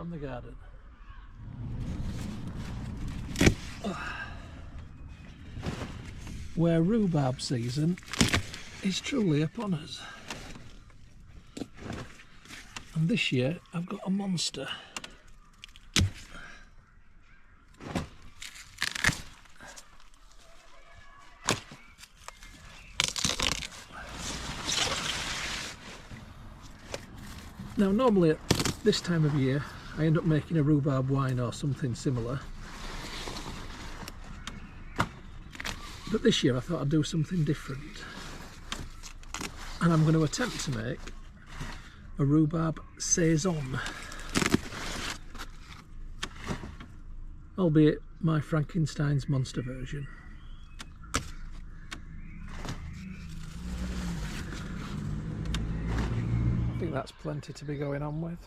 from the garden. Where rhubarb season is truly upon us. And this year I've got a monster. Now normally at this time of year I end up making a rhubarb wine or something similar, but this year I thought I'd do something different, and I'm going to attempt to make a rhubarb Saison, albeit my Frankenstein's monster version. I think that's plenty to be going on with.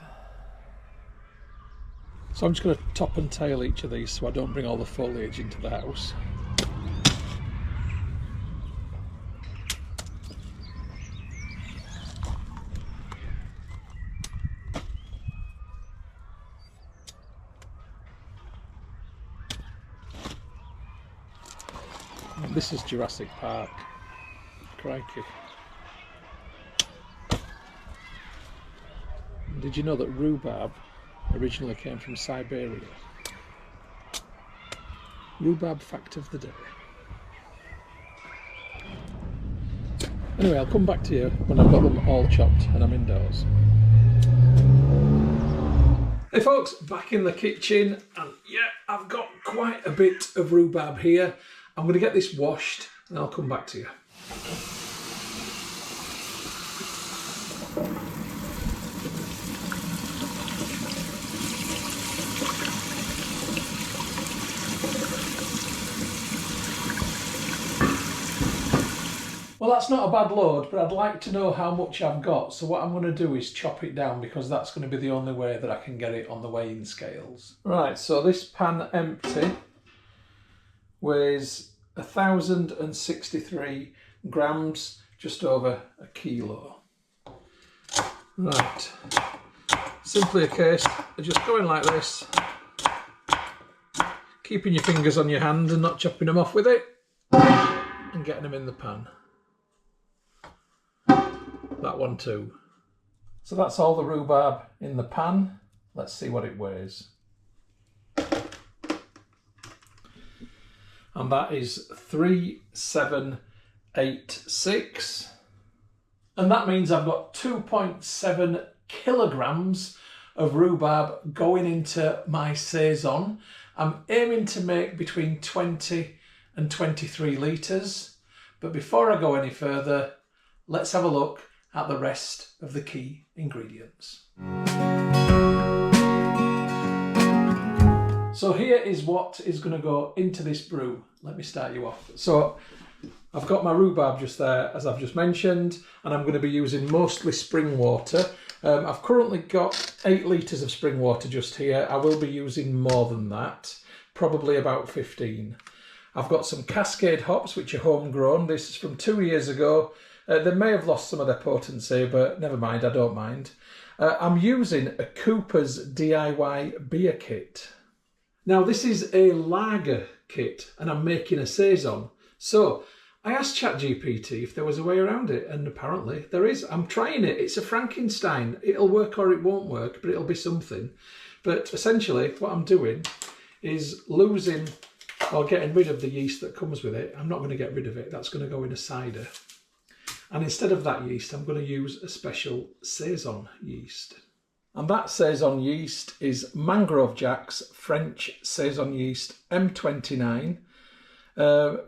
So I'm just going to top and tail each of these so I don't bring all the foliage into the house. And this is Jurassic Park. Crikey. Did you know that rhubarb originally came from Siberia? Rhubarb fact of the day. Anyway, I'll come back to you when I've got them all chopped and I'm indoors. Hey folks, back in the kitchen, and yeah, I've got quite a bit of rhubarb here. I'm going to get this washed and I'll come back to you. Well, that's not a bad load, but I'd like to know how much I've got. So what I'm going to do is chop it down, because that's going to be the only way that I can get it on the weighing scales. Right, so this pan empty weighs 1,063 grams, just over a kilo. Right, simply a case of just going like this, keeping your fingers on your hand and not chopping them off with it, and getting them in the pan. That one too. So that's all the rhubarb in the pan. Let's see what it weighs. And that is 3,786. And that means I've got 2.7 kilograms of rhubarb going into my Saison. I'm aiming to make between 20 and 23 litres. But before I go any further, let's have a look at the rest of the key ingredients. So here is what is going to go into this brew. Let me start you off. So I've got my rhubarb just there, as I've just mentioned, and I'm going to be using mostly spring water. I've currently got 8 litres of spring water just here. I will be using more than that, probably about 15. I've got some Cascade hops, which are homegrown. This is from 2 years ago. They may have lost some of their potency, but never mind, I don't mind. I'm using a Cooper's DIY beer kit. Now this is a lager kit and I'm making a Saison. So I asked ChatGPT if there was a way around it, and apparently there is. I'm trying it. It's a Frankenstein. It'll work or it won't work, but it'll be something. But essentially what I'm doing is losing or getting rid of the yeast that comes with it. I'm not going to get rid of it. That's going to go in a cider. And instead of that yeast, I'm going to use a special Saison yeast. And that Saison yeast is Mangrove Jack's French Saison yeast M29,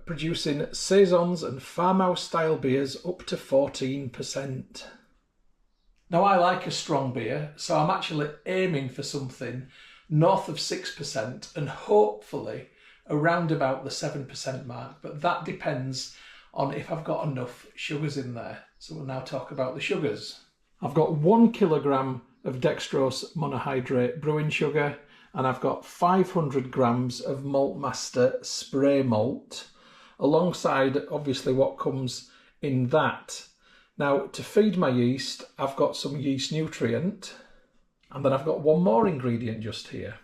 producing Saisons and farmhouse style beers up to 14%. Now I like a strong beer, so I'm actually aiming for something north of 6% and hopefully around about the 7% mark, but that depends on if I've got enough sugars in there. So we'll now talk about the sugars. I've got 1 kilogram of dextrose monohydrate brewing sugar, and I've got 500 grams of Maltmaster spray malt, alongside obviously what comes in that. Now to feed my yeast, I've got some yeast nutrient, And then I've got one more ingredient just here.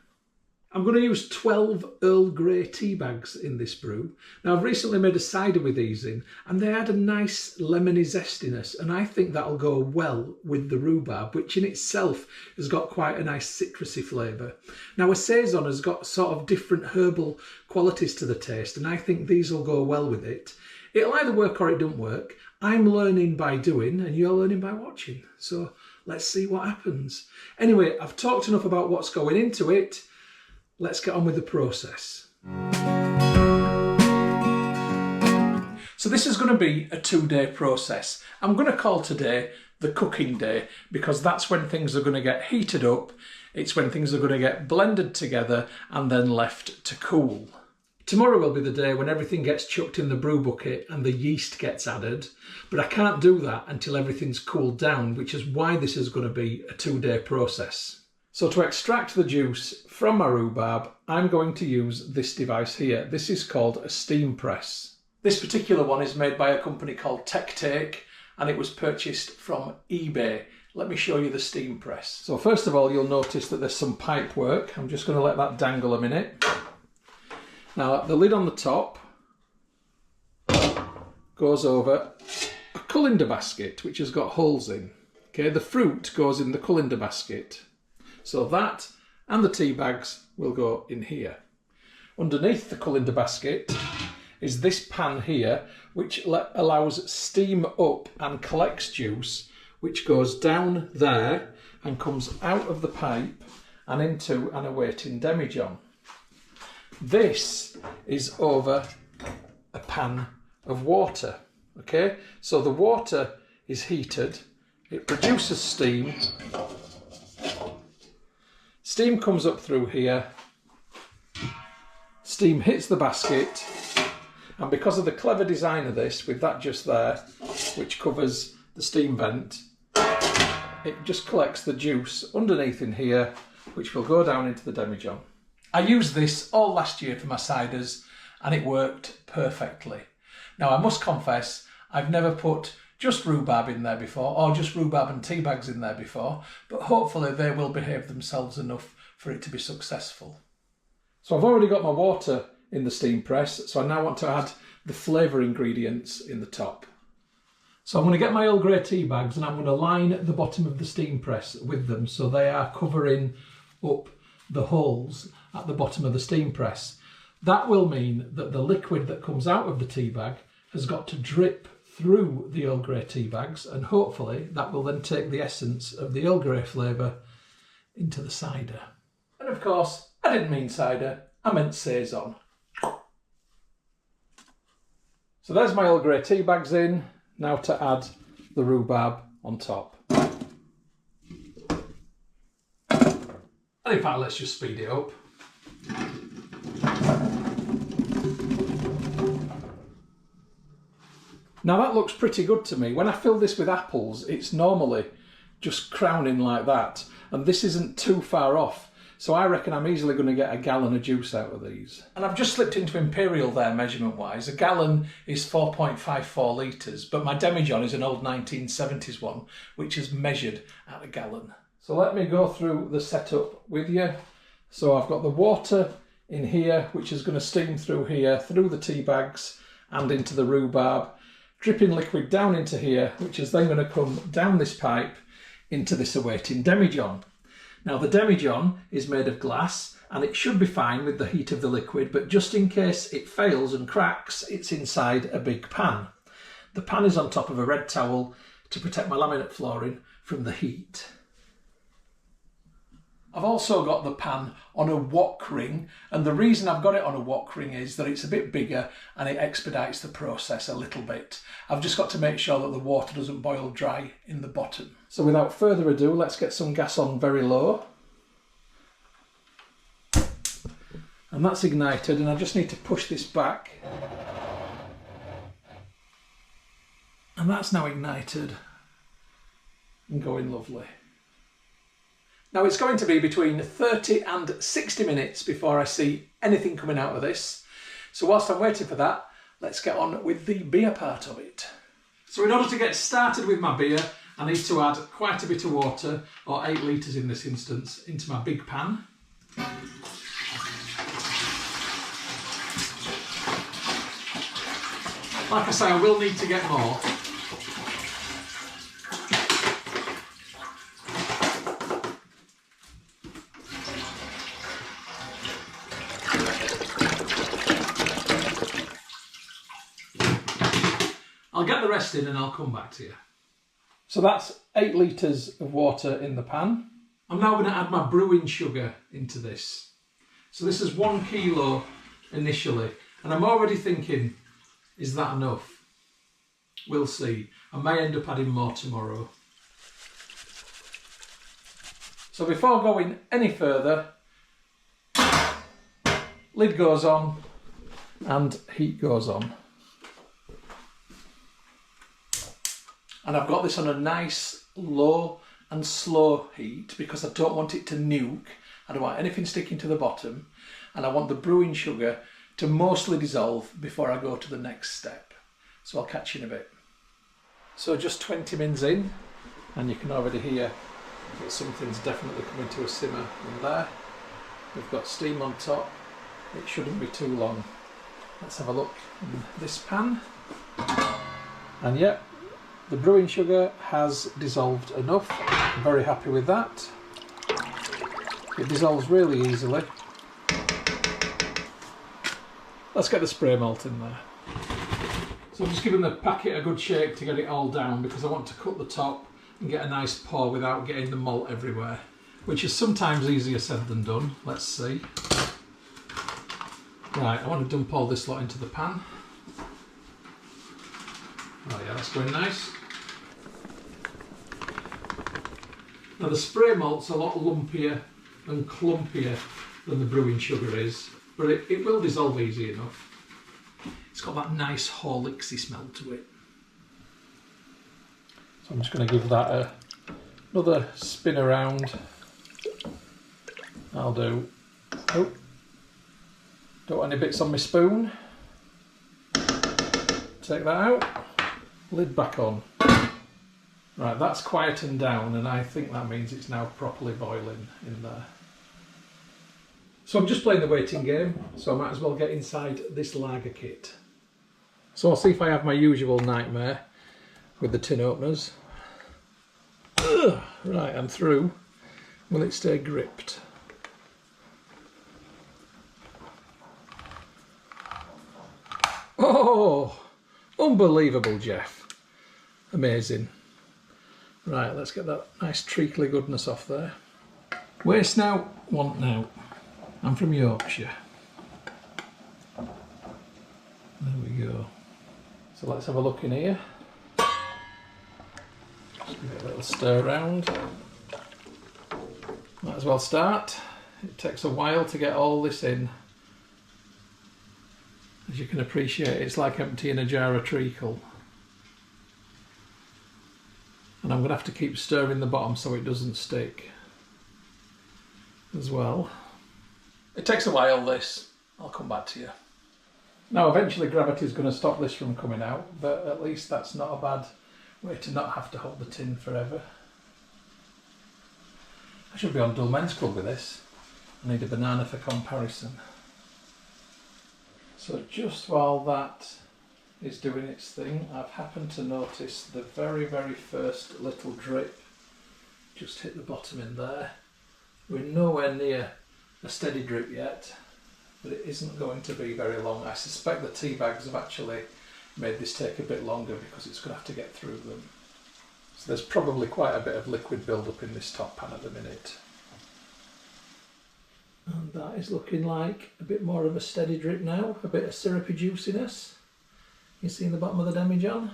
I'm going to use 12 Earl Grey tea bags in this brew. Now I've recently made a cider with these in and they had a nice lemony zestiness, and I think that'll go well with the rhubarb, which in itself has got quite a nice citrusy flavour. Now a Saison has got sort of different herbal qualities to the taste, and I think these will go well with it. It'll either work or it don't work. I'm learning by doing and you're learning by watching. So let's see what happens. Anyway, I've talked enough about what's going into it. Let's get on with the process. So this is going to be a 2-day process. I'm going to call today the cooking day because that's when things are going to get heated up. It's when things are going to get blended together and then left to cool. Tomorrow will be the day when everything gets chucked in the brew bucket and the yeast gets added, but I can't do that until everything's cooled down, which is why this is going to be a 2-day process. So to extract the juice from my rhubarb, I'm going to use this device here. This is called a steam press. This particular one is made by a company called Take and it was purchased from eBay. Let me show you the steam press. So first of all, you'll notice that there's some pipe work. I'm just going to let that dangle a minute. Now the lid on the top goes over a colander basket which has got holes in. Okay, the fruit goes in the colander basket. So that and the tea bags will go in here. Underneath the colander basket is this pan here, which allows steam up and collects juice, which goes down there and comes out of the pipe and into an awaiting demijohn. This is over a pan of water. Okay, so the water is heated, it produces steam. Steam comes up through here, steam hits the basket, and because of the clever design of this, with that just there, which covers the steam vent, it just collects the juice underneath in here, which will go down into the demijohn. I used this all last year for my ciders, and it worked perfectly. Now I must confess, I've never put just rhubarb in there before, or just rhubarb and tea bags in there before, but hopefully they will behave themselves enough for it to be successful. So I've already got my water in the steam press, so I now want to add the flavour ingredients in the top. So I'm going to get my Earl Grey tea bags and I'm going to line the bottom of the steam press with them so they are covering up the holes at the bottom of the steam press. That will mean that the liquid that comes out of the tea bag has got to drip through the Earl Grey tea bags, and hopefully that will then take the essence of the Earl Grey flavour into the cider. And of course, I didn't mean cider, I meant Saison. So there's my Earl Grey tea bags in, now to add the rhubarb on top. And in fact, let's just speed it up. Now that looks pretty good to me. When I fill this with apples, it's normally just crowning like that. And this isn't too far off. So I reckon I'm easily going to get a gallon of juice out of these. And I've just slipped into imperial there measurement wise. A gallon is 4.54 litres, but my demijohn is an old 1970s one, which is measured at a gallon. So let me go through the setup with you. So I've got the water in here, which is going to steam through here, through the tea bags and into the rhubarb. Dripping liquid down into here, which is then going to come down this pipe into this awaiting demijohn. Now the demijohn is made of glass and it should be fine with the heat of the liquid, but just in case it fails and cracks, it's inside a big pan. The pan is on top of a red towel to protect my laminate flooring from the heat. I've also got the pan on a wok ring, and the reason I've got it on a wok ring is that it's a bit bigger and it expedites the process a little bit. I've just got to make sure that the water doesn't boil dry in the bottom. So without further ado, let's get some gas on very low. And that's ignited, and I just need to push this back. And that's now ignited and going lovely. Now it's going to be between 30 and 60 minutes before I see anything coming out of this. So whilst I'm waiting for that, let's get on with the beer part of it. So in order to get started with my beer, I need to add quite a bit of water, or 8 litres in this instance, into my big pan. Like I say, I will need to get more. I'll get the rest in and I'll come back to you. So that's 8 litres of water in the pan. I'm now going to add my brewing sugar into this. So this is 1 kilo initially, and I'm already thinking, is that enough? We'll see. I may end up adding more tomorrow. So before going any further, lid goes on and heat goes on. And I've got this on a nice low and slow heat because I don't want it to nuke. I don't want anything sticking to the bottom, and I want the brewing sugar to mostly dissolve before I go to the next step. So I'll catch you in a bit. So just 20 mins in, and you can already hear that something's definitely coming to a simmer in there. We've got steam on top. It shouldn't be too long. Let's have a look in this pan. And yep, the brewing sugar has dissolved enough. I'm very happy with that. It dissolves really easily. Let's get the spray malt in there. So I'm just giving the packet a good shake to get it all down because I want to cut the top and get a nice pour without getting the malt everywhere, which is sometimes easier said than done. Let's see. Right, I want to dump all this lot into the pan. Oh yeah, that's going nice. Now the spray malt's a lot lumpier and clumpier than the brewing sugar is, but it will dissolve easy enough. It's got that nice Horlicksy smell to it. So I'm just going to give that another spin around. I'll do. Oh, don't want any bits on my spoon. Take that out. Lid back on. Right, that's quietened down, and I think that means it's now properly boiling in there. So I'm just playing the waiting game, so I might as well get inside this lager kit. So I'll see if I have my usual nightmare with the tin openers. Ugh, right, I'm through. Will it stay gripped? Oh, unbelievable, Jeff. Amazing. Right, let's get that nice treacly goodness off there. Waste now, want now. I'm from Yorkshire. There we go. So let's have a look in here. Just give it a little stir around. Might as well start. It takes a while to get all this in. As you can appreciate, it's like emptying a jar of treacle. And I'm going to have to keep stirring the bottom so it doesn't stick as well. It takes a while, this. I'll come back to you. Now eventually gravity's going to stop this from coming out, but at least that's not a bad way to not have to hold the tin forever. I should be on Dull Men's Club with this. I need a banana for comparison. So just while that is doing its thing, I've happened to notice the very first little drip just hit the bottom in there. We're nowhere near a steady drip yet, but it isn't going to be very long. I suspect the tea bags have actually made this take a bit longer because it's going to have to get through them. So there's probably quite a bit of liquid build-up in this top pan at the minute. And that is looking like a bit more of a steady drip now, a bit of syrupy juiciness. You see in the bottom of the demijohn?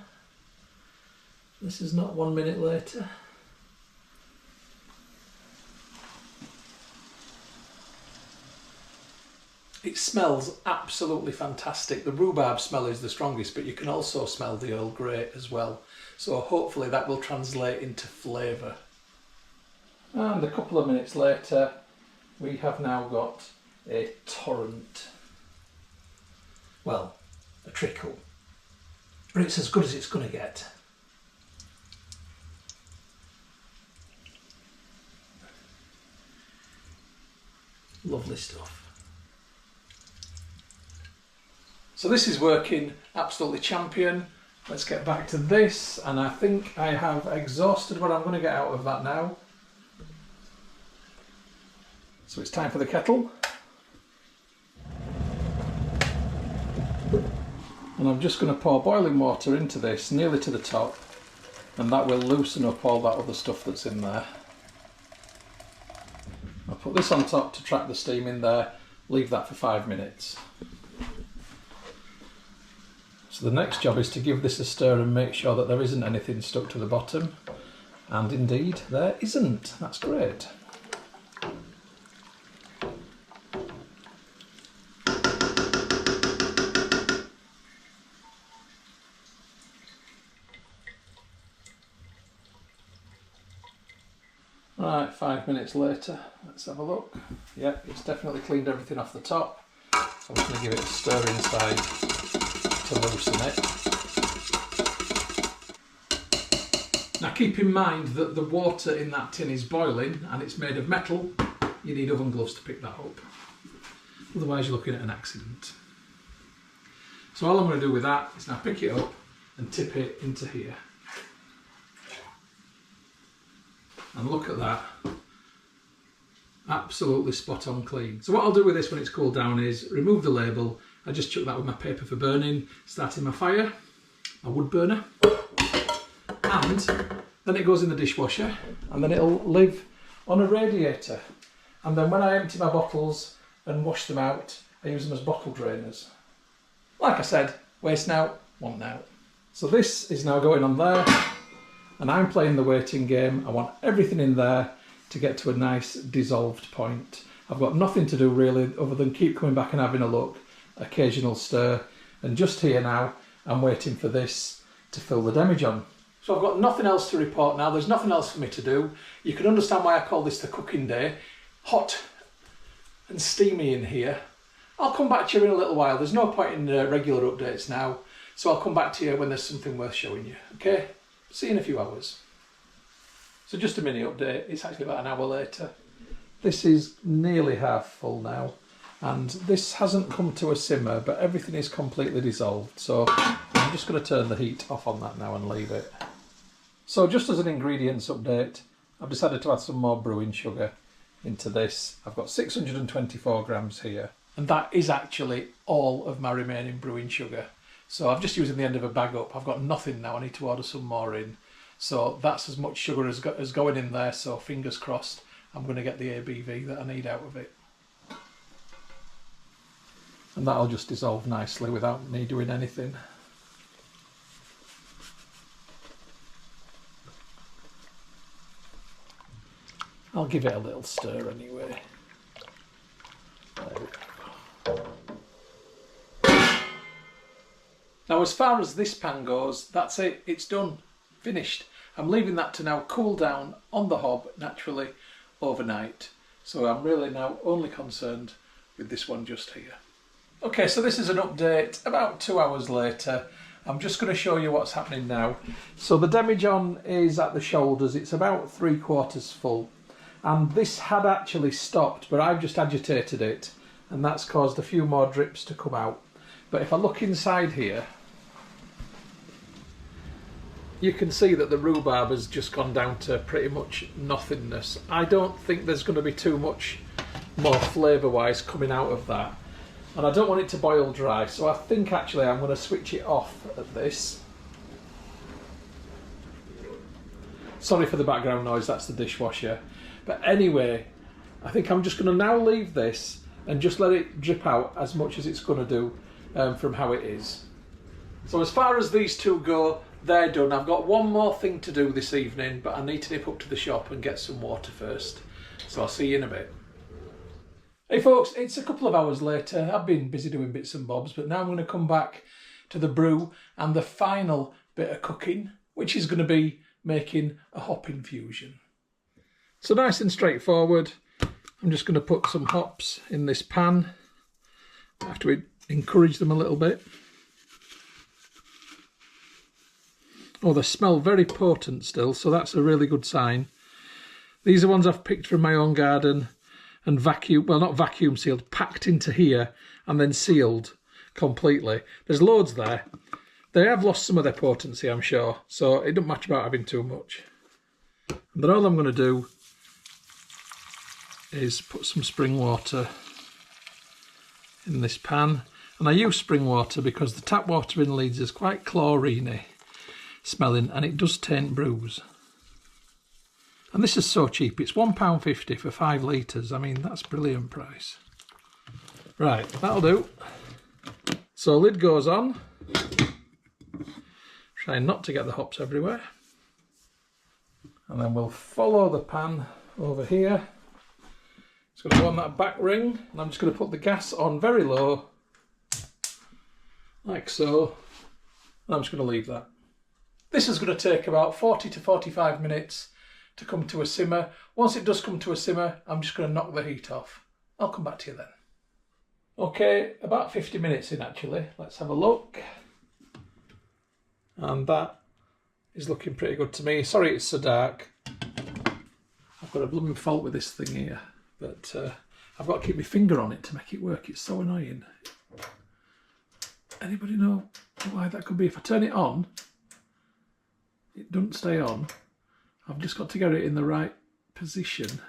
This is not 1 minute later. It smells absolutely fantastic. The rhubarb smell is the strongest, but you can also smell the Earl Grey as well. So hopefully that will translate into flavour. And a couple of minutes later, we have now got a torrent. Well, a trickle. But it's as good as it's going to get. Lovely stuff. So this is working absolutely champion. Let's get back to this, and I think I have exhausted what I'm going to get out of that now. So it's time for the kettle. And I'm just going to pour boiling water into this nearly to the top, and that will loosen up all that other stuff that's in there. I'll put this on top to trap the steam in there, leave that for 5 minutes. So the next job is to give this a stir and make sure that there isn't anything stuck to the bottom. And indeed, there isn't. That's great. Right, 5 minutes later, let's have a look. Yep, it's definitely cleaned everything off the top. So I'm just going to give it a stir inside to loosen it. Now keep in mind that the water in that tin is boiling and it's made of metal. You need oven gloves to pick that up. Otherwise you're looking at an accident. So all I'm going to do with that is now pick it up and tip it into here. And look at that, absolutely spot on clean. So what I'll do with this when it's cooled down is remove the label. I just chuck that with my paper for burning, starting my fire, my wood burner, and then it goes in the dishwasher, and then it'll live on a radiator. And then when I empty my bottles and wash them out, I use them as bottle drainers. Like I said, waste now, want now. So this is now going on there. And I'm playing the waiting game. I want everything in there to get to a nice dissolved point. I've got nothing to do really other than keep coming back and having a look, occasional stir. And just here now, I'm waiting for this to fill the demijohn. So I've got nothing else to report now. There's nothing else for me to do. You can understand why I call this the cooking day. Hot and steamy in here. I'll come back to you in a little while. There's no point in regular updates now. So I'll come back to you when there's something worth showing you, okay? See you in a few hours. So just a mini update, it's actually about an hour later. This is nearly half full now, and this hasn't come to a simmer, but everything is completely dissolved. So I'm just going to turn the heat off on that now and leave it. So just as an ingredients update, I've decided to add some more brewing sugar into this. I've got 624 grams here, and that is actually all of my remaining brewing sugar. So I'm just using the end of a bag up. I've got nothing now. I need to order some more in. So that's as much sugar as going in there. So fingers crossed, I'm going to get the ABV that I need out of it. And that'll just dissolve nicely without me doing anything. I'll give it a little stir anyway. There we go. Now as far as this pan goes, that's it, it's done, finished. I'm leaving that to now cool down on the hob naturally overnight. So I'm really now only concerned with this one just here. Okay, so this is an update about 2 hours later. I'm just going to show you what's happening now. So the demijohn is at the shoulders, it's about 3/4 full. And this had actually stopped, but I've just agitated it, and that's caused a few more drips to come out. But if I look inside here, you can see that the rhubarb has just gone down to pretty much nothingness. I don't think there's going to be too much more flavour-wise coming out of that. And I don't want it to boil dry, so I think actually I'm going to switch it off at this. Sorry for the background noise, that's the dishwasher. But anyway, I think I'm just going to now leave this and just let it drip out as much as it's going to do from how it is. So as far as these two go, they're done. I've got one more thing to do this evening, but I need to nip up to the shop and get some water first. So I'll see you in a bit. Hey folks, it's a couple of hours later. I've been busy doing bits and bobs, but now I'm going to come back to the brew and the final bit of cooking, which is going to be making a hop infusion. So nice and straightforward. I'm just going to put some hops in this pan. I have to encourage them a little bit. Oh, they smell very potent still, so that's a really good sign. These are ones I've picked from my own garden. and vacuum, well, not vacuum sealed, packed into here and then sealed completely. There's loads there. They have lost some of their potency, I'm sure, so it doesn't matter about having too much. And then all I'm going to do is put some spring water in this pan. And I use spring water because the tap water in Leeds is quite chlorine-y smelling, and it does taint brews. And this is so cheap, it's £1.50 for 5 litres. I mean, that's a brilliant price. Right, that'll do. So lid goes on. Try not to get the hops everywhere. And then we'll follow the pan over here. It's going to go on that back ring, and I'm just going to put the gas on very low, like so, and I'm just going to leave that. This is going to take about 40 to 45 minutes to come to a simmer. Once it does come to a simmer, I'm just going to knock the heat off. I'll come back to you then. Okay, about 50 minutes in actually. Let's have a look. And that is looking pretty good to me. Sorry it's so dark. I've got a blooming fault with this thing here, but I've got to keep my finger on it to make it work. It's so annoying. Anybody know why that could be? If I turn it on, it doesn't stay on. I've just got to get it in the right position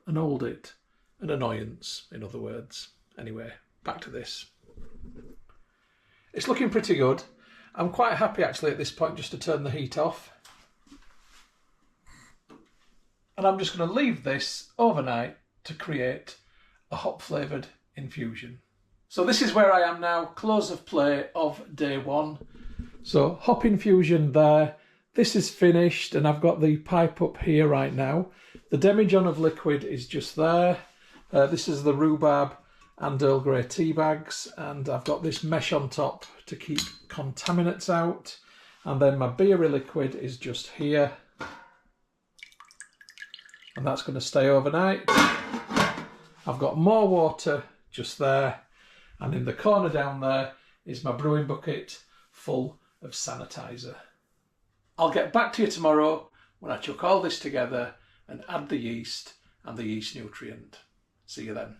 and hold it. An annoyance, in other words. Anyway, back to this. It's looking pretty good. I'm quite happy actually at this point just to turn the heat off. And I'm just going to leave this overnight to create a hop flavoured infusion. So this is where I am now, close of play of day 1. So hop infusion there. This is finished and I've got the pipe up here right now. The demijohn of liquid is just there. This is the rhubarb and Earl Grey tea bags, and I've got this mesh on top to keep contaminants out. And then my beery liquid is just here. And that's going to stay overnight. I've got more water just there. And in the corner down there is my brewing bucket full of sanitizer. I'll get back to you tomorrow when I chuck all this together and add the yeast and the yeast nutrient. See you then.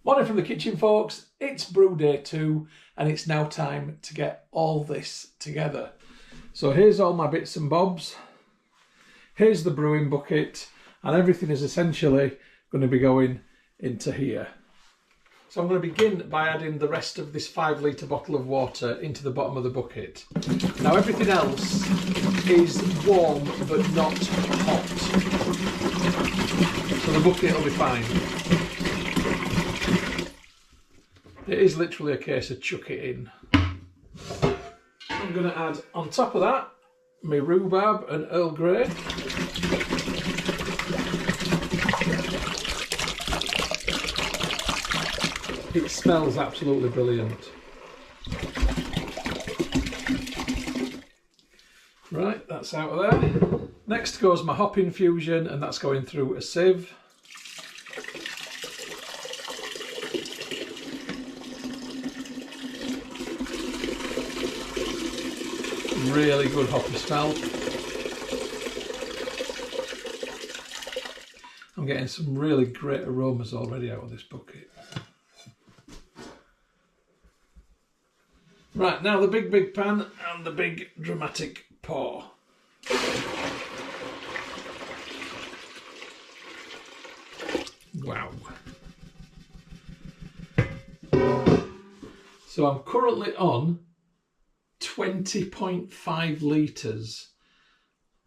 Morning from the kitchen, folks. It's brew day 2 and it's now time to get all this together. So here's all my bits and bobs. Here's the brewing bucket, and everything is essentially going to be going into here. So I'm going to begin by adding the rest of this 5 litre bottle of water into the bottom of the bucket. Now everything else is warm but not hot. So the bucket will be fine. It is literally a case of chuck it in. I'm going to add on top of that my rhubarb and Earl Grey. It smells absolutely brilliant. Right, that's out of there. Next goes my hop infusion, and that's going through a sieve. Really good hoppy smell. I'm getting some really great aromas already out of this bucket. Right, now the big pan and the big dramatic pour. Wow. So I'm currently on 20.5 litres,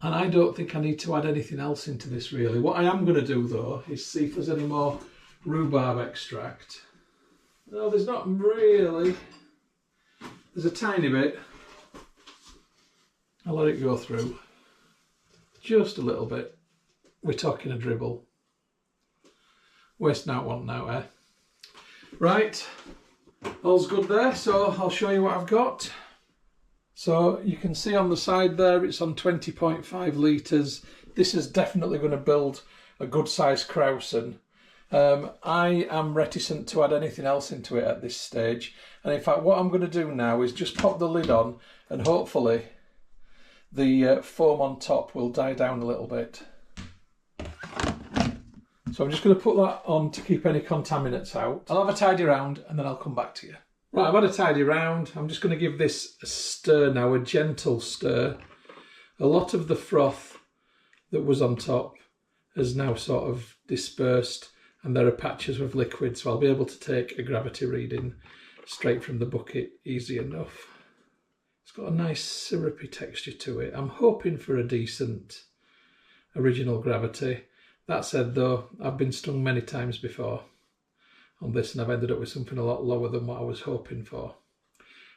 and I don't think I need to add anything else into this really. What I am going to do though is see if there's any more rhubarb extract. No, there's not really. There's a tiny bit. I'll let it go through. Just a little bit. We're talking a dribble. Wasting out one out, eh? Right, all's good there, so I'll show you what I've got. So you can see on the side there it's on 20.5 litres. This is definitely going to build a good sized Krausen. I am reticent to add anything else into it at this stage, and in fact what I'm going to do now is just pop the lid on, and hopefully the foam on top will die down a little bit. So I'm just going to put that on to keep any contaminants out. I'll have a tidy round and then I'll come back to you. Right, I've had a tidy round. I'm just going to give this a stir now, a gentle stir. A lot of the froth that was on top has now sort of dispersed and there are patches of liquid, so I'll be able to take a gravity reading straight from the bucket easy enough. It's got a nice syrupy texture to it. I'm hoping for a decent original gravity. That said though, I've been stung many times before on this and I've ended up with something a lot lower than what I was hoping for.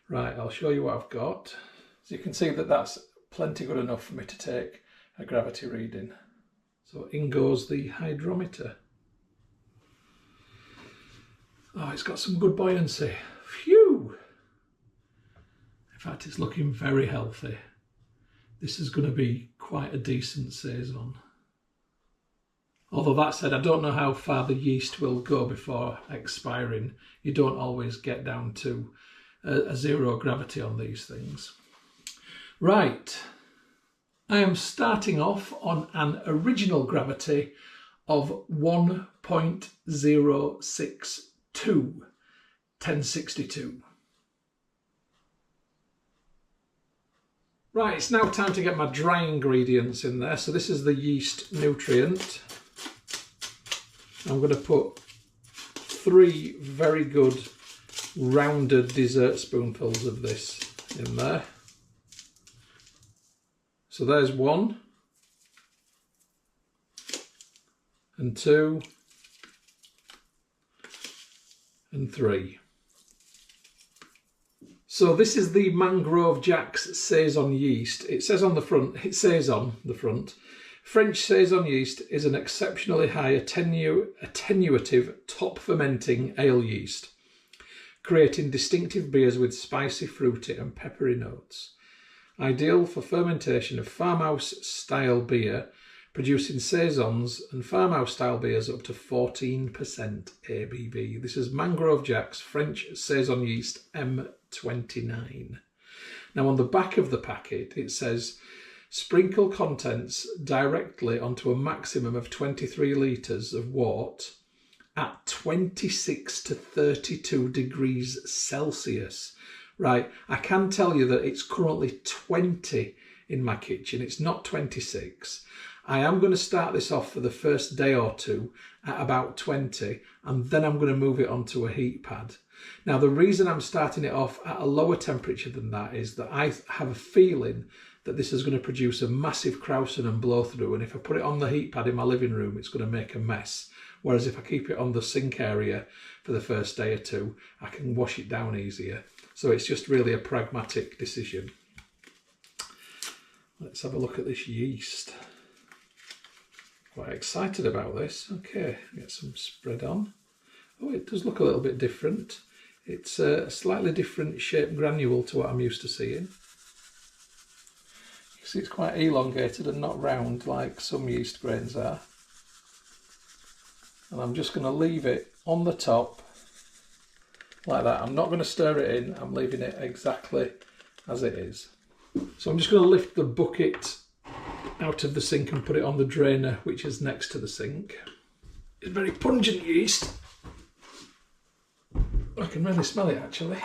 Right, I'll show you what I've got. So you can see that that's plenty good enough for me to take a gravity reading. So in goes the hydrometer. Oh, it's got some good buoyancy. Phew! In fact, it's looking very healthy. This is going to be quite a decent Saison. Although that said, I don't know how far the yeast will go before expiring. You don't always get down to a zero gravity on these things. Right, I am starting off on an original gravity of 1.062, 1062. Right, it's now time to get my dry ingredients in there. So this is the yeast nutrient. I'm going to put 3 very good rounded dessert spoonfuls of this in there. So there's 1 and 2 and 3. So this is the Mangrove Jack's Saison yeast. It says on the front, it says on the front, French Saison yeast is an exceptionally high attenuative top fermenting ale yeast, creating distinctive beers with spicy, fruity and peppery notes. Ideal for fermentation of farmhouse style beer, producing Saisons and farmhouse style beers up to 14% ABV. This is Mangrove Jack's French Saison yeast M29. Now on the back of the packet it says, sprinkle contents directly onto a maximum of 23 litres of wort at 26 to 32 degrees Celsius. Right, I can tell you that it's currently 20 in my kitchen, it's not 26. I am going to start this off for the first day or two at about 20 and then I'm going to move it onto a heat pad. Now the reason I'm starting it off at a lower temperature than that is that I have a feeling that this is going to produce a massive krausen and blow through, and if I put it on the heat pad in my living room it's going to make a mess, whereas if I keep it on the sink area for the first day or two I can wash it down easier. So it's just really a pragmatic decision. Let's have a look at this yeast. Quite excited about this. Okay, get some spread on. Oh, it does look a little bit different. It's a slightly different shaped granule to what I'm used to seeing. You see it's quite elongated and not round like some yeast grains are. And I'm just going to leave it on the top like that. I'm not going to stir it in, I'm leaving it exactly as it is. So I'm just going to lift the bucket out of the sink and put it on the drainer which is next to the sink. It's very pungent yeast. I can really smell it actually.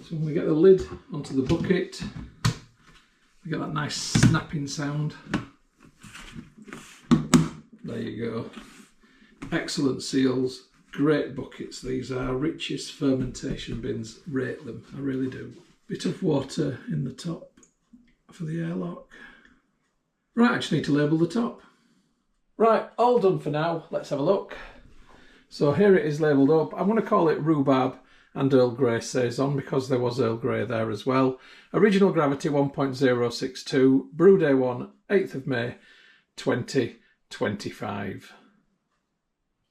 So when we get the lid onto the bucket, we get that nice snapping sound. There you go. Excellent seals, great buckets these are, richest fermentation bins, rate them, I really do. Bit of water in the top for the airlock. Right, I just need to label the top. Right, all done for now, let's have a look. So here it is labelled up. I'm going to call it Rhubarb and Earl Grey Saison because there was Earl Grey there as well. Original gravity 1.062, brew day 1, 8th of May 2025.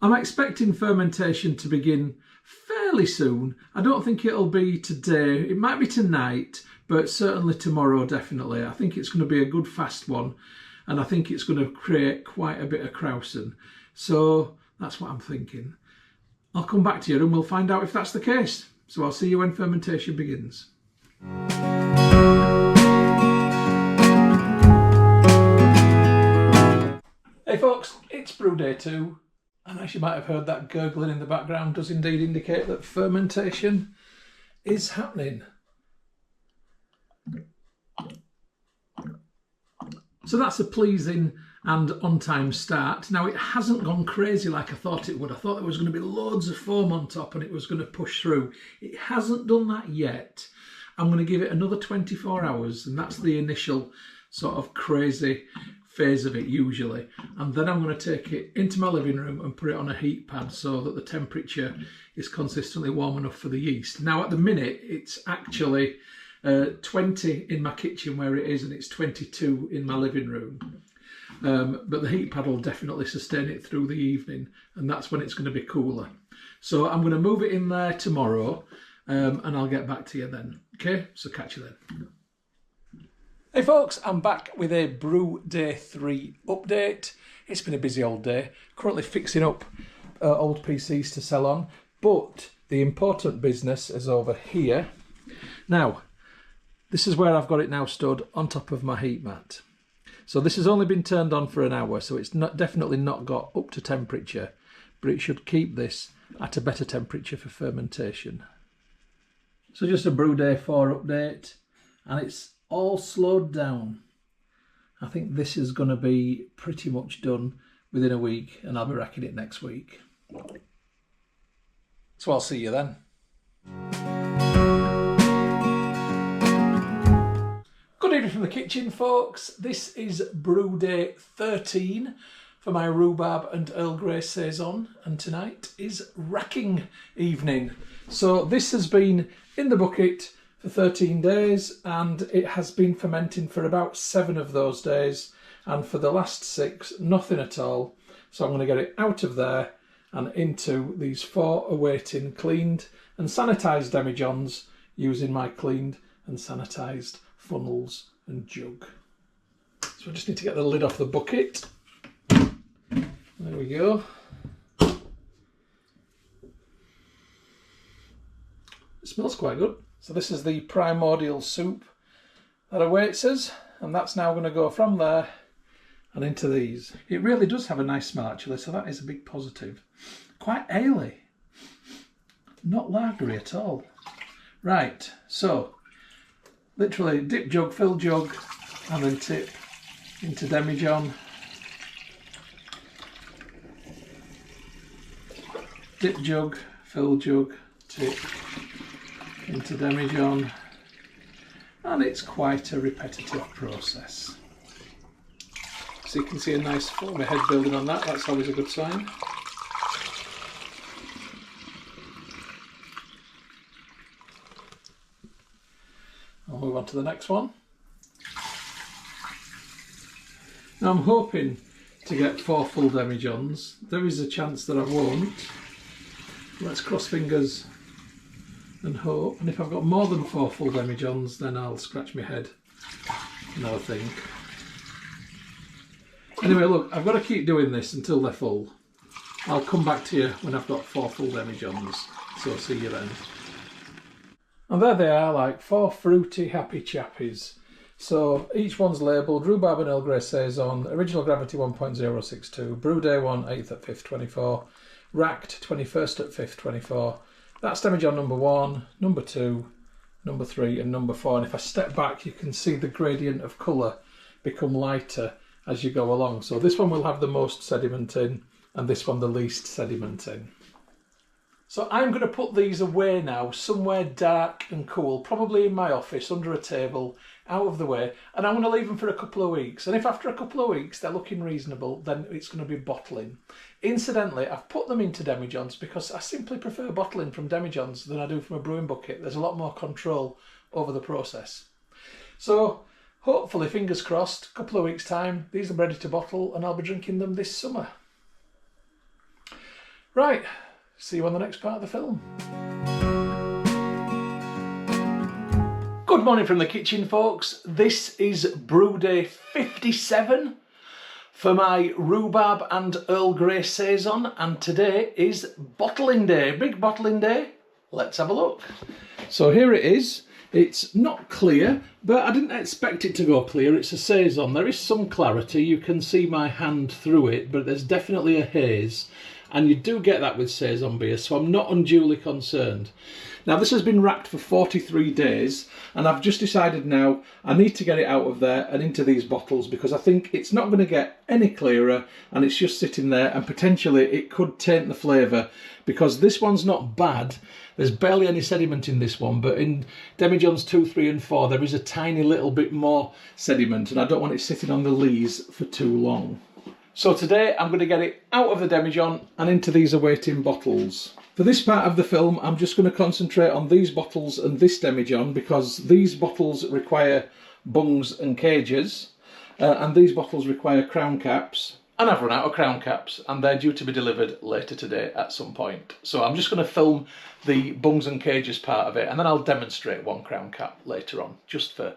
I'm expecting fermentation to begin fairly soon. I don't think it'll be today, it might be tonight, but certainly tomorrow definitely. I think it's going to be a good fast one and I think it's going to create quite a bit of krausen. So that's what I'm thinking. I'll come back to you and we'll find out if that's the case. So I'll see you when fermentation begins. Hey folks, it's Brew. brew day 2, and as you might have heard, that gurgling in the background does indeed indicate that fermentation is happening. So that's a pleasing and on-time start. Now, it hasn't gone crazy like I thought it would. I thought there was going to be loads of foam on top and it was going to push through. It hasn't done that yet. I'm going to give it another 24 hours, and that's the initial sort of crazy phase of it usually. And then I'm going to take it into my living room and put it on a heat pad so that the temperature is consistently warm enough for the yeast. Now, at the minute, it's actually 20 in my kitchen where it is, and it's 22 in my living room. But the heat pad will definitely sustain it through the evening, and that's when it's going to be cooler. So I'm going to move it in there tomorrow, and I'll get back to you then. Okay, so catch you then. Hey folks, I'm back with a Brew Day 3 update. It's been a busy old day, currently fixing up old PCs to sell on, but the important business is over here. Now, this is where I've got it now stood on top of my heat mat. So this has only been turned on for an hour, so it's definitely not got up to temperature, but it should keep this at a better temperature for fermentation. So just a Brew Day 4 update, and it's all slowed down. I think this is going to be pretty much done within a week, and I'll be racking it next week. So I'll see you then. Good evening from the kitchen, folks. This is Brew Day 13 for my Rhubarb and Earl Grey Saison, and tonight is racking evening. So this has been in the bucket for 13 days, and it has been fermenting for about 7 of those days, and for the last 6 nothing at all. So I'm going to get it out of there and into these 4 awaiting cleaned and sanitised demijohns using my cleaned and sanitised funnels and jug. So I just need to get the lid off the bucket. There we go. It smells quite good. So this is the primordial soup that awaits us, and that's now going to go from there and into these. It really does have a nice smell actually, so that is a big positive. Quite ale-y, not lagery at all. Right, so literally dip jug, fill jug, and then tip into demijohn. Dip jug, fill jug, tip into demijohn, and it's quite a repetitive process. So you can see a nice foamy head building on that, that's always a good sign. I'll move on to the next one. Now I'm hoping to get 4 full demijohns. There is a chance that I won't. Let's cross fingers and hope. And if I've got more than 4 full demijohns, then I'll scratch my head and I'll think. Anyway, look, I've got to keep doing this until they're full. I'll come back to you when I've got 4 full demijohns. So see you then. And there they are, like 4 fruity happy chappies. So each one's labelled Rhubarb and Earl Grey Saison, original gravity 1.062, Brew Day 1, 8th at 5th 24, racked 21st at 5th 24. That's demijohn number 1, number 2, number 3 and number 4. And if I step back, you can see the gradient of colour become lighter as you go along. So this one will have the most sediment in, and this one the least sediment in. So I'm going to put these away now, somewhere dark and cool, probably in my office, under a table, out of the way, and I'm going to leave them for a couple of weeks. And if after a couple of weeks they're looking reasonable, then it's going to be bottling. Incidentally, I've put them into demijohns because I simply prefer bottling from demijohns than I do from a brewing bucket. There's a lot more control over the process. So hopefully, fingers crossed, a couple of weeks' time, these are ready to bottle and I'll be drinking them this summer. Right. See you on the next part of the film. Good morning from the kitchen, folks. This is Brew Day 57 for my Rhubarb and Earl Grey Saison, and today is bottling day, big bottling day. Let's have a look. So here it is. It's not clear, but I didn't expect it to go clear. It's a Saison. There is some clarity. You can see my hand through it, but there's definitely a haze. And you do get that with Saison beer, so I'm not unduly concerned. Now, this has been racked for 43 days, and I've just decided now I need to get it out of there and into these bottles, because I think it's not going to get any clearer, and it's just sitting there, and potentially it could taint the flavour, because this one's not bad. There's barely any sediment in this one, but in demijohns 2, 3 and 4 there is a tiny little bit more sediment, and I don't want it sitting on the lees for too long. So today I'm going to get it out of the demijohn and into these awaiting bottles. For this part of the film, I'm just going to concentrate on these bottles and this demijohn, because these bottles require bungs and cages, and these bottles require crown caps. And I've run out of crown caps, and they're due to be delivered later today at some point. So I'm just going to film the bungs and cages part of it, and then I'll demonstrate one crown cap later on, just for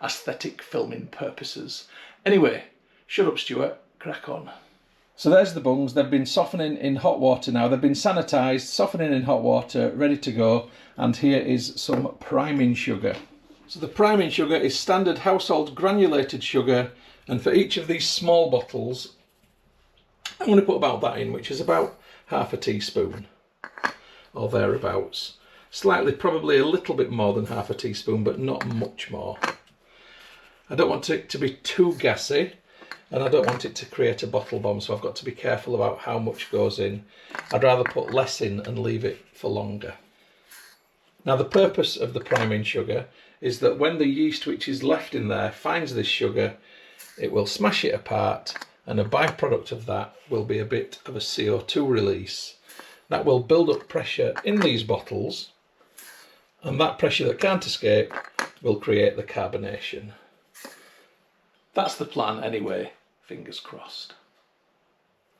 aesthetic filming purposes. Anyway, shut up, Stuart. Crack on. So there's the bungs. They've been softening in hot water now. They've been sanitised, softening in hot water, ready to go. And here is some priming sugar. So the priming sugar is standard household granulated sugar. And for each of these small bottles, I'm going to put about that in, which is about half a teaspoon or thereabouts. Slightly, probably a little bit more than half a teaspoon, but not much more. I don't want it to be too gassy, and I don't want it to create a bottle bomb, so I've got to be careful about how much goes in. I'd rather put less in and leave it for longer. Now, the purpose of the priming sugar is that when the yeast which is left in there finds this sugar, it will smash it apart, and a byproduct of that will be a bit of a CO2 release. That will build up pressure in these bottles, and that pressure that can't escape will create the carbonation. That's the plan anyway, fingers crossed.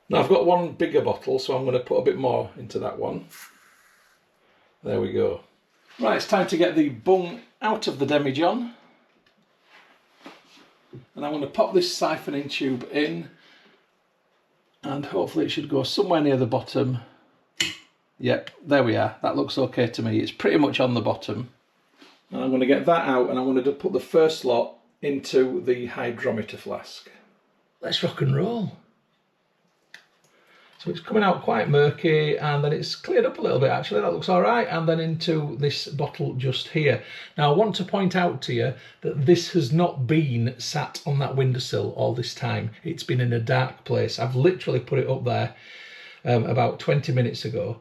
Now I've got one bigger bottle, so I'm going to put a bit more into that one. There we go. Right, it's time to get the bung out of the demijohn. And I'm going to pop this siphoning tube in, and hopefully it should go somewhere near the bottom. Yep, there we are. That looks okay to me. It's pretty much on the bottom. And I'm going to get that out, and I'm going to put the first lot into the hydrometer flask. Let's rock and roll. So it's coming out quite murky, and then it's cleared up a little bit actually. That looks all right. And then into this bottle just here. Now I want to point out to you that this has not been sat on that windowsill all this time. It's been in a dark place. I've literally put it up there about 20 minutes ago,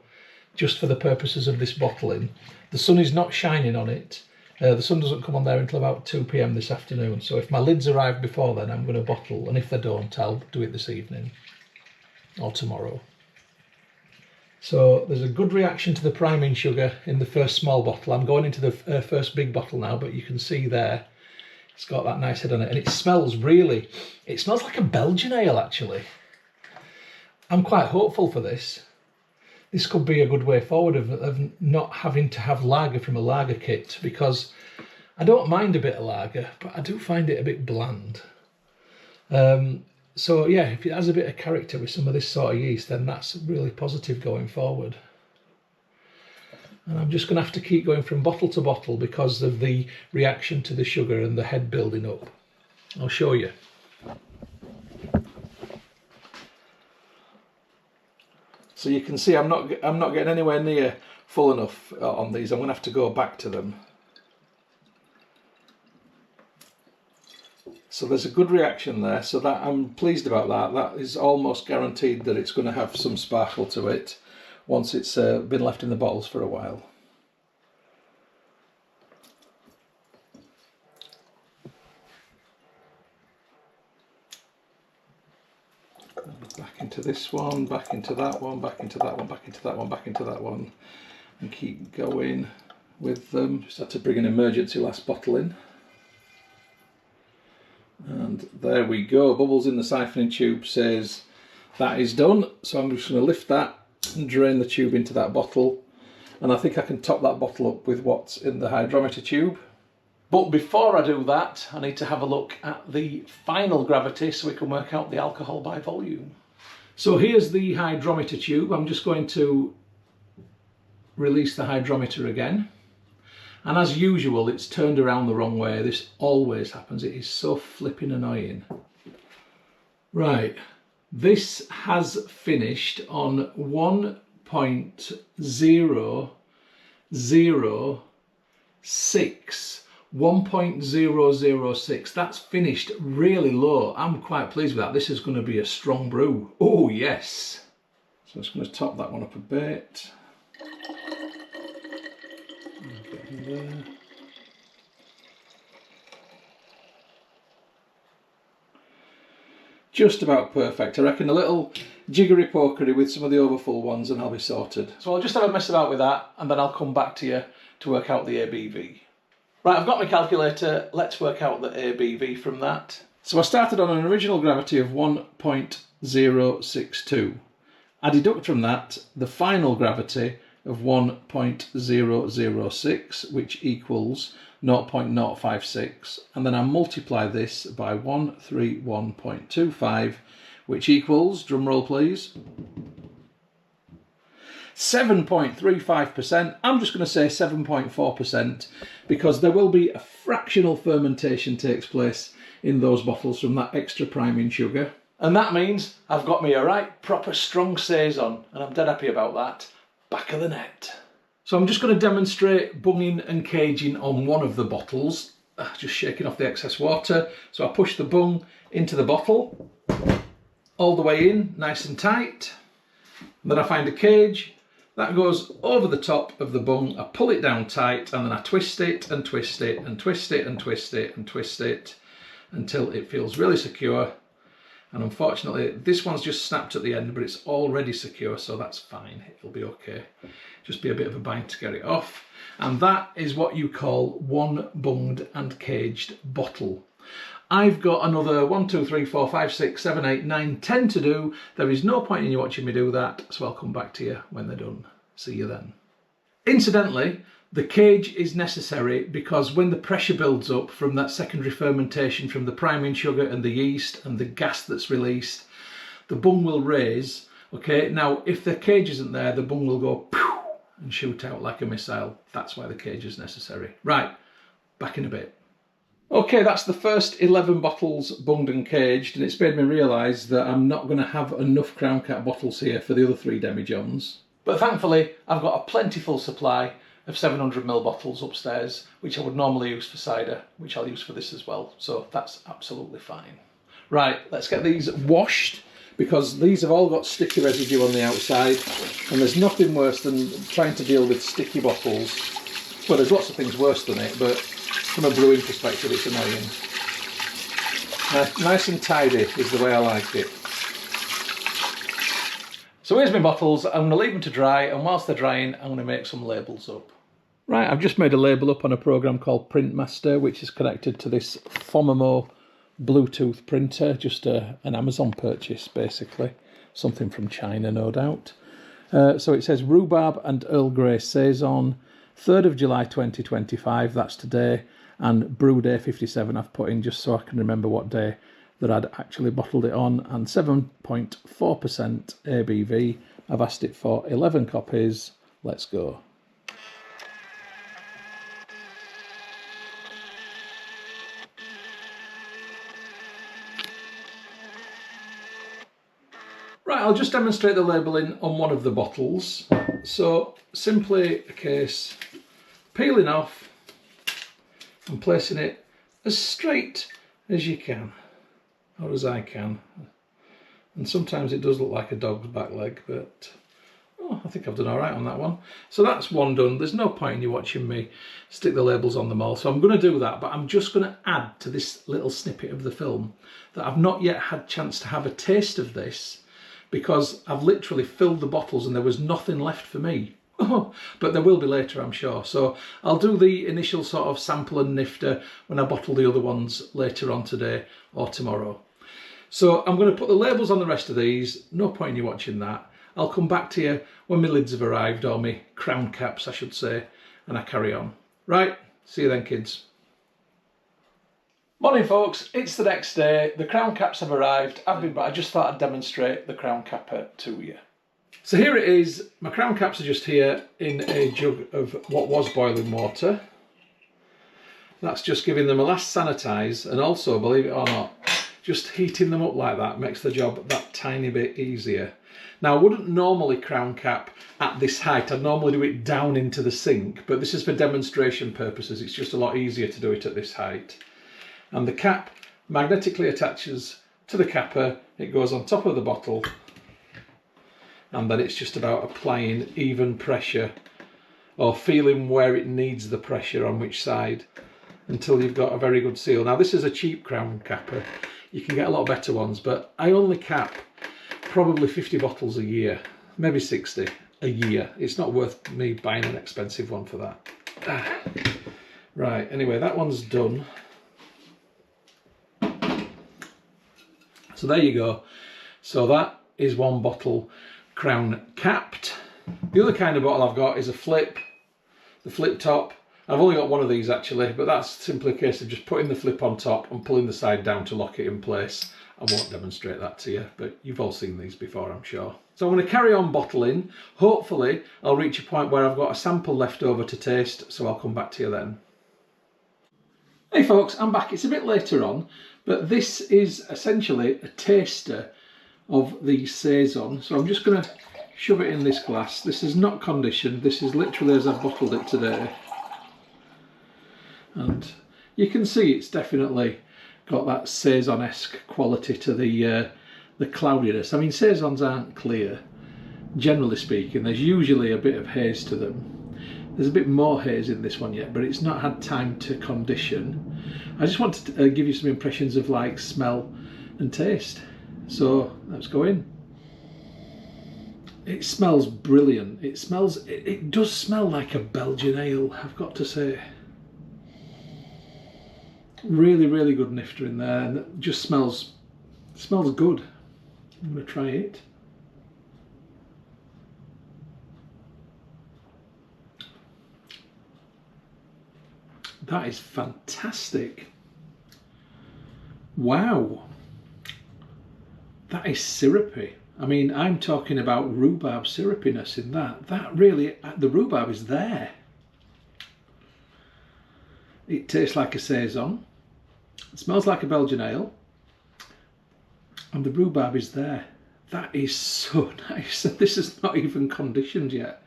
just for the purposes of this bottling. The sun is not shining on it. The sun doesn't come on there until about 2 PM this afternoon. So if my lids arrive before then, I'm going to bottle. And if they don't, I'll do it this evening or tomorrow. So there's a good reaction to the priming sugar in the first small bottle. I'm going into the first big bottle now, but you can see there it's got that nice head on it, and it smells it smells like a Belgian ale actually. I'm quite hopeful for this. This could be a good way forward of not having to have lager from a lager kit, because I don't mind a bit of lager, but I do find it a bit bland. So yeah, if it has a bit of character with some of this sort of yeast, then that's really positive going forward. And I'm just going to have to keep going from bottle to bottle because of the reaction to the sugar and the head building up. I'll show you. So you can see I'm not getting anywhere near full enough on these. I'm going to have to go back to them. So there's a good reaction there, so that I'm pleased about that. That is almost guaranteed that it's going to have some sparkle to it once it's been left in the bottles for a while. Back into this one, back into that one, back into that one, back into that one, back into that one, and keep going with them. Just had to bring an emergency last bottle in. And there we go. Bubbles in the siphoning tube says that is done. So I'm just going to lift that and drain the tube into that bottle. And I think I can top that bottle up with what's in the hydrometer tube. But before I do that, I need to have a look at the final gravity so we can work out the alcohol by volume. So here's the hydrometer tube. I'm just going to release the hydrometer again. And as usual, it's turned around the wrong way. This always happens. It is so flipping annoying. Right, this has finished on 1.006. 1.006. That's finished really low. I'm quite pleased with that. This is going to be a strong brew. Oh yes. So I'm just going to top that one up a bit. Get in there. Just about perfect. I reckon a little jiggery pokery with some of the overfull ones and I'll be sorted. So I'll just have a mess about with that and then I'll come back to you to work out the ABV. Right, I've got my calculator. Let's work out the ABV from that. So I started on an original gravity of 1.062. I deduct from that the final gravity of 1.006, which equals 0.056, and then I multiply this by 131.25, which equals, drumroll please, 7.35%. I'm just going to say 7.4% because there will be a fractional fermentation takes place in those bottles from that extra priming sugar. And that means I've got me a right proper strong Saison, and I'm dead happy about that. Back of the net. So I'm just going to demonstrate bunging and caging on one of the bottles, just shaking off the excess water. So I push the bung into the bottle, all the way in, nice and tight. And then I find a cage, that goes over the top of the bung, I pull it down tight, and then I twist it and twist it and twist it and twist it and twist it until it feels really secure. And unfortunately, this one's just snapped at the end, but it's already secure, so that's fine. It'll be okay. Just be a bit of a bind to get it off. And that is what you call one bunged and caged bottle. I've got another 1, 2, 3, 4, 5, 6, 7, 8, 9, 10 to do. There is no point in you watching me do that, so I'll come back to you when they're done. See you then. Incidentally, the cage is necessary because when the pressure builds up from that secondary fermentation from the priming sugar and the yeast and the gas that's released, the bung will raise. Okay, now if the cage isn't there, the bung will go poof and shoot out like a missile. That's why the cage is necessary. Right, back in a bit. Okay, that's the first 11 bottles bunged and caged, and it's made me realise that I'm not going to have enough Crown Cap bottles here for the other 3 demijohns. But thankfully, I've got a plentiful supply of 700ml bottles upstairs, which I would normally use for cider, which I'll use for this as well. So that's absolutely fine. Right, let's get these washed, because these have all got sticky residue on the outside, and there's nothing worse than trying to deal with sticky bottles. Well, there's lots of things worse than it, but from a brewing perspective, it's annoying. Nice and tidy is the way I like it. So here's my bottles. I'm going to leave them to dry, and whilst they're drying, I'm going to make some labels up. Right, I've just made a label up on a program called Printmaster, which is connected to this Fomamo Bluetooth printer, just an Amazon purchase basically, something from China no doubt. So it says Rhubarb and Earl Grey Saison, 3rd of July 2025, that's today, and Brew Day 57 I've put in just so I can remember what day that I'd actually bottled it on, and 7.4% ABV. I've asked it for 11 copies. Let's go. Right, I'll just demonstrate the labelling on one of the bottles. So, simply a case peeling off and placing it as straight as you can, or as I can. And sometimes it does look like a dog's back leg, but I think I've done all right on that one. So that's one done. There's no point in you watching me stick the labels on them all, so I'm going to do that, but I'm just going to add to this little snippet of the film that I've not yet had a chance to have a taste of this, because I've literally filled the bottles and there was nothing left for me. But there will be later, I'm sure. So I'll do the initial sort of sample and nifter when I bottle the other ones later on today or tomorrow. So I'm going to put the labels on the rest of these. No point in you watching that. I'll come back to you when my lids have arrived, or my crown caps I should say, and I carry on. Right, see you then kids. Morning folks, it's the next day. The crown caps have arrived. I just thought I'd demonstrate the crown capper to you. So here it is. My crown caps are just here in a jug of what was boiling water. That's just giving them a last sanitize, and also, believe it or not, just heating them up like that makes the job that tiny bit easier. Now, I wouldn't normally crown cap at this height. I'd normally do it down into the sink, but this is for demonstration purposes. It's just a lot easier to do it at this height. And the cap magnetically attaches to the capper. It goes on top of the bottle, and then it's just about applying even pressure, or feeling where it needs the pressure on which side, until you've got a very good seal. Now, this is a cheap crown capper. You can get a lot better ones, but I only cap probably 50 bottles a year, maybe 60 a year. It's not worth me buying an expensive one for that. Right, anyway, that one's done. So there you go. So that is one bottle crown capped. The other kind of bottle I've got is a flip, the flip top. I've only got one of these actually, but that's simply a case of just putting the flip on top and pulling the side down to lock it in place. I won't demonstrate that to you, but you've all seen these before, I'm sure. So I'm going to carry on bottling. Hopefully I'll reach a point where I've got a sample left over to taste, so I'll come back to you then. Hey folks, I'm back. It's a bit later on, but this is essentially a taster of the Saison. So I'm just going to shove it in this glass. This is not conditioned. This is literally as I've bottled it today. And you can see it's definitely got that Saison-esque quality to the cloudiness. I mean, Saisons aren't clear, generally speaking. There's usually a bit of haze to them. There's a bit more haze in this one yet, but it's not had time to condition. I just wanted to give you some impressions of like smell and taste. So let's go in. It smells brilliant. It does smell like a Belgian ale, I've got to say. Really, really good nifter in there, and it just smells good. I'm going to try it. That is fantastic. Wow. That is syrupy. I mean, I'm talking about rhubarb syrupiness in that. That really, the rhubarb is there. It tastes like a Saison. It smells like a Belgian ale. And the rhubarb is there. That is so nice. This is not even conditioned yet.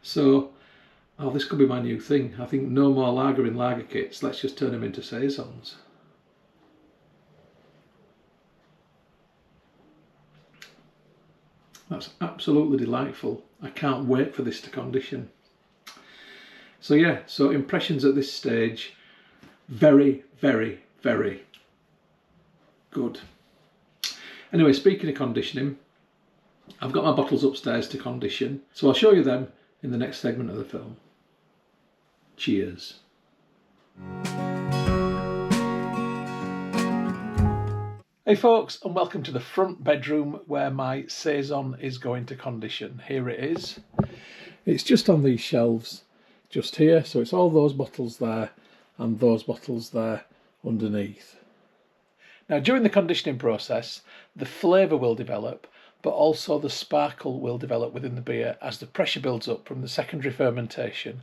So, oh, this could be my new thing. I think no more lager in lager kits. Let's just turn them into Saisons. That's absolutely delightful. I can't wait for this to condition. So yeah, so impressions at this stage, very, very, very good. Anyway, speaking of conditioning, I've got my bottles upstairs to condition, so I'll show you them in the next segment of the film. Cheers. Hey folks, and welcome to the front bedroom where my Saison is going to condition. Here it is. It's just on these shelves, just here, so it's all those bottles there and those bottles there underneath. Now, during the conditioning process, the flavour will develop, but also the sparkle will develop within the beer as the pressure builds up from the secondary fermentation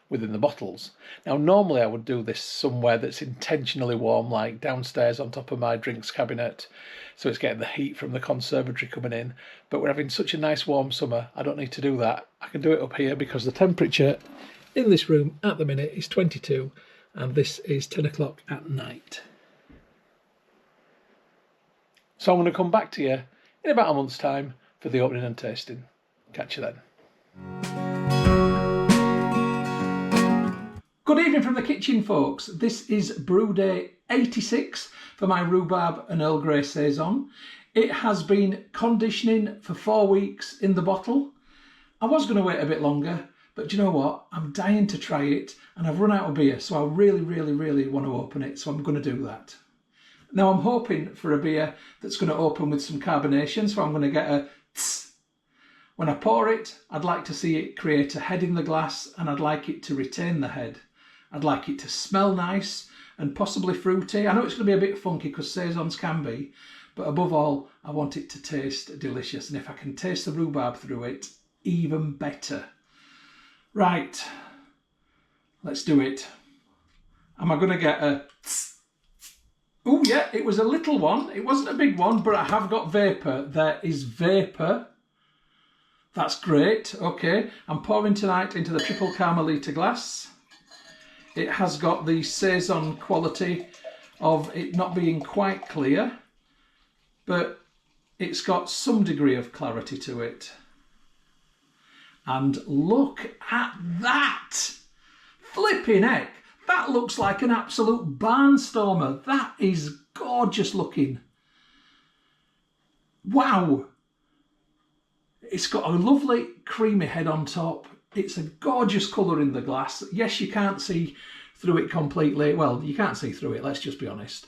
within the bottles. Now, normally I would do this somewhere that's intentionally warm, like downstairs on top of my drinks cabinet, so it's getting the heat from the conservatory coming in. But we're having such a nice warm summer, I don't need to do that. I can do it up here because the temperature in this room at the minute is 22, and this is 10 o'clock at night. So I'm going to come back to you in about a month's time for the opening and tasting. Catch you then. Good evening from the kitchen, folks. This is brew day 86 for my Rhubarb and Earl Grey Saison. It has been conditioning for 4 weeks in the bottle. I was going to wait a bit longer, but do you know what? I'm dying to try it, and I've run out of beer, so I really, really, really want to open it, so I'm going to do that. Now, I'm hoping for a beer that's going to open with some carbonation, so I'm going to get a tss. When I pour it, I'd like to see it create a head in the glass, and I'd like it to retain the head. I'd like it to smell nice and possibly fruity. I know it's going to be a bit funky because Saisons can be, but above all, I want it to taste delicious. And if I can taste the rhubarb through it, even better. Right, let's do it. Am I going to get a... Oh yeah, it was a little one. It wasn't a big one, but I have got vapour. There is vapour. That's great. Okay, I'm pouring tonight into the triple Carmelita glass. It has got the Saison quality of it not being quite clear, but it's got some degree of clarity to it. And look at that! Flipping heck! That looks like an absolute barnstormer. That is gorgeous looking. Wow! It's got a lovely creamy head on top. It's a gorgeous colour in the glass. Yes, you can't see through it completely. Well, you can't see through it, let's just be honest.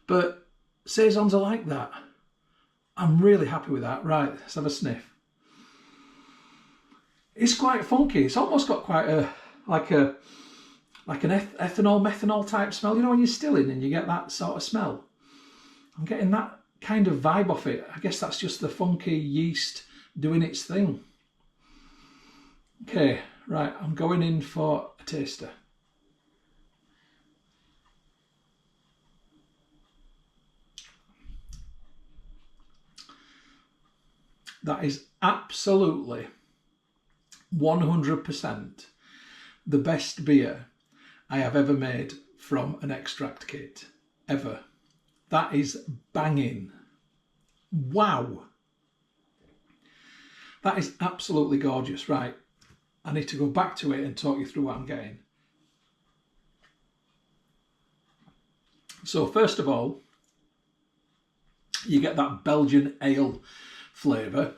But Saisons are like that. I'm really happy with that. Right, let's have a sniff. It's quite funky. It's almost got quite a like an ethanol, methanol type smell. You know when you're stilling and you get that sort of smell? I'm getting that kind of vibe off it. I guess that's just the funky yeast doing its thing. Okay, right, I'm going in for a taster. That is absolutely 100% the best beer I have ever made from an extract kit, ever. That is banging. Wow. That is absolutely gorgeous. Right, I need to go back to it and talk you through what I'm getting. So first of all, you get that Belgian ale flavour.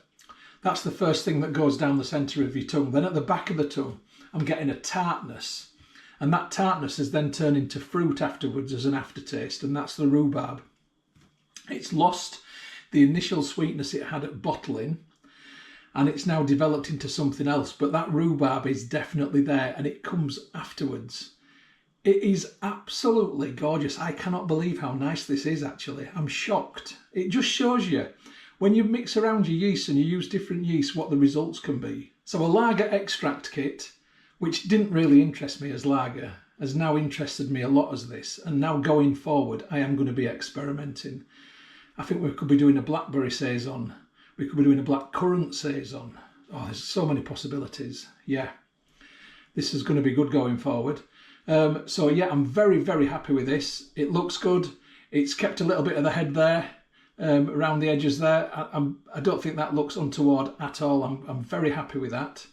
That's the first thing that goes down the centre of your tongue. Then at the back of the tongue, I'm getting a tartness. And that tartness has then turned into fruit afterwards as an aftertaste, and that's the rhubarb. It's lost the initial sweetness it had at bottling, and it's now developed into something else, but that rhubarb is definitely there, and it comes afterwards. It is absolutely gorgeous. I cannot believe how nice this is, actually. I'm shocked. It just shows you, when you mix around your yeast and you use different yeasts, what the results can be. So a lager extract kit, which didn't really interest me as lager, has now interested me a lot as this. And now going forward, I am going to be experimenting. I think we could be doing a blackberry Saison. We could be doing a blackcurrant Saison. Oh, there's so many possibilities. Yeah, this is going to be good going forward. So yeah, I'm very, very happy with this. It looks good. It's kept a little bit of the head there, around the edges there. I don't think that looks untoward at all. I'm very happy with that.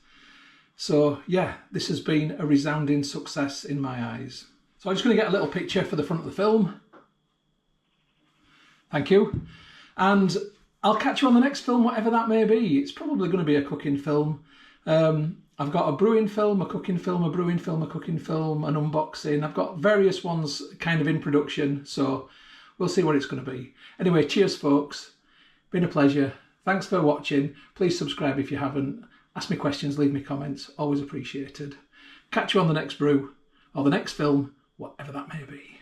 So yeah, this has been a resounding success in my eyes. So I'm just going to get a little picture for the front of the film. Thank you. And I'll catch you on the next film, whatever that may be. It's probably going to be a cooking film. I've got a brewing film, a cooking film, a brewing film, a cooking film, an unboxing. I've got various ones kind of in production, so we'll see what it's going to be. Anyway, cheers folks. Been a pleasure. Thanks for watching. Please subscribe if you haven't. Ask me questions, leave me comments. Always appreciated. Catch you on the next brew or the next film, whatever that may be.